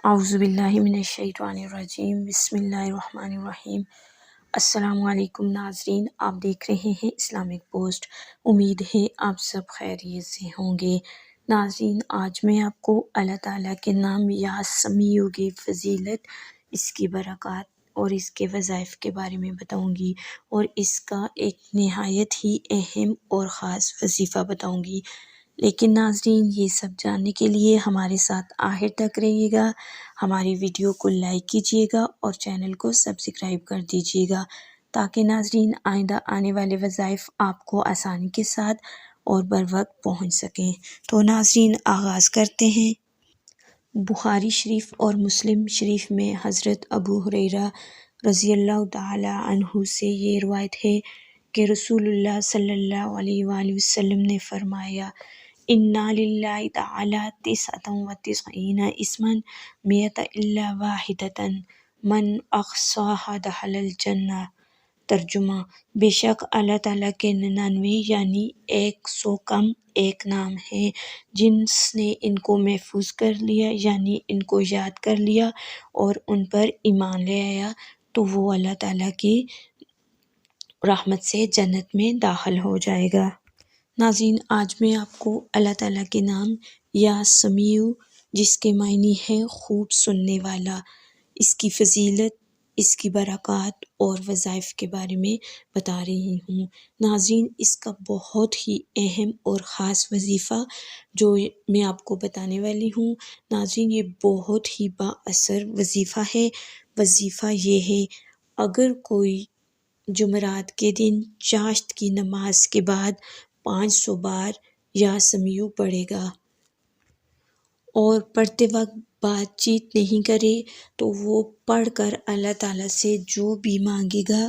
اعوذ باللہ من الشیطان الرجیم، بسم اللہ الرحمن الرحیم۔ السلام علیکم ناظرین، آپ دیکھ رہے ہیں اسلامک پوسٹ۔ امید ہے آپ سب خیریت سے ہوں گے۔ ناظرین، آج میں آپ کو اللہ تعالیٰ کے نام یا سمیع کی فضیلت، اس کی برکات اور اس کے وظائف کے بارے میں بتاؤں گی، اور اس کا ایک نہایت ہی اہم اور خاص وظیفہ بتاؤں گی۔ لیکن ناظرین، یہ سب جاننے کے لیے ہمارے ساتھ آخر تک رہیے گا، ہماری ویڈیو کو لائک کیجیے گا اور چینل کو سبسکرائب کر دیجیے گا، تاکہ ناظرین آئندہ آنے والے وظائف آپ کو آسانی کے ساتھ اور بر وقت پہنچ سکیں۔ تو ناظرین، آغاز کرتے ہیں۔ بخاری شریف اور مسلم شریف میں حضرت ابو ہریرہ رضی اللہ تعالی عنہ سے یہ روایت ہے کہ رسول اللہ صلی اللہ علیہ وآلہ وسلم نے فرمایا، اِنَّ لِلَّهِ تَعَالَىٰ تِسْعَةً وَتِسْعِينَ اسْمًا مِئَةً إِلَّا وَاحِدَةً مَنْ أَحْصَاهَا دَخَلَ الْجَنَّةَ۔ ترجمہ: بے شک اللہ تعالیٰ کے 99 یعنی 100 کم ایک نام ہیں، جس نے ان کو محفوظ کر لیا یعنی ان کو یاد کر لیا اور ان پر ایمان لے آیا تو وہ اللہ تعالیٰ کی رحمت سے جنت میں داخل ہو جائے گا۔ ناظرین، آج میں آپ کو اللہ تعالیٰ کے نام یا سمیع، جس کے معنی ہے خوب سننے والا، اس کی فضیلت، اس کی برکات اور وظائف کے بارے میں بتا رہی ہوں۔ ناظرین، اس کا بہت ہی اہم اور خاص وظیفہ جو میں آپ کو بتانے والی ہوں، ناظرین یہ بہت ہی با اثر وظیفہ ہے۔ وظیفہ یہ ہے، اگر کوئی جمعرات کے دن چاشت کی نماز کے بعد 500 بار یا سمیع پڑھے گا اور پڑھتے وقت بات چیت نہیں کرے تو وہ پڑھ کر اللہ تعالیٰ سے جو بھی مانگے گا،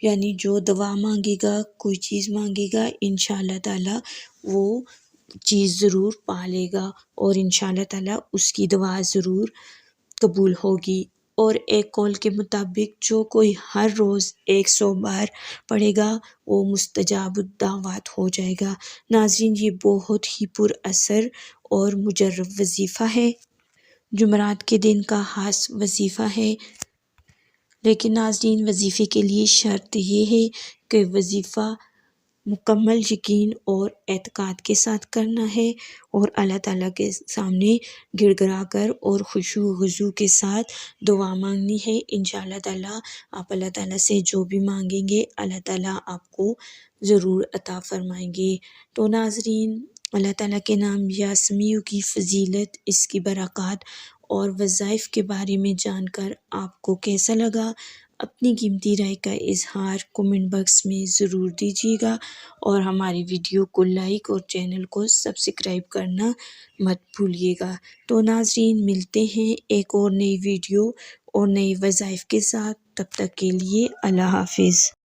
یعنی جو دعا مانگے گا، کوئی چیز مانگے گا، انشاءاللہ تعالیٰ وہ چیز ضرور پا لے گا اور انشاءاللہ تعالیٰ اس کی دعا ضرور قبول ہوگی۔ اور ایک قول کے مطابق جو کوئی ہر روز 100 بار پڑھے گا وہ مستجاب الدعوات ہو جائے گا۔ ناظرین، یہ بہت ہی پر اثر اور مجرب وظیفہ ہے، جمعرات کے دن کا خاص وظیفہ ہے۔ لیکن ناظرین، وظیفے کے لیے شرط یہ ہے کہ وظیفہ مکمل یقین اور اعتقاد کے ساتھ کرنا ہے اور اللہ تعالیٰ کے سامنے گڑ گڑا کر اور خشوع و خضوع کے ساتھ دعا مانگنی ہے۔ انشاءاللہ تعالیٰ آپ اللہ تعالیٰ سے جو بھی مانگیں گے اللہ تعالیٰ آپ کو ضرور عطا فرمائیں گے۔ تو ناظرین، اللہ تعالیٰ کے نام یا سمیع کی فضیلت، اس کی برکات اور وظائف کے بارے میں جان کر آپ کو کیسا لگا؟ اپنی قیمتی رائے کا اظہار کومنٹ باکس میں ضرور دیجیے گا اور ہماری ویڈیو کو لائک اور چینل کو سبسکرائب کرنا مت بھولیے گا۔ تو ناظرین، ملتے ہیں ایک اور نئی ویڈیو اور نئی وظائف کے ساتھ، تب تک کے لیے اللہ حافظ۔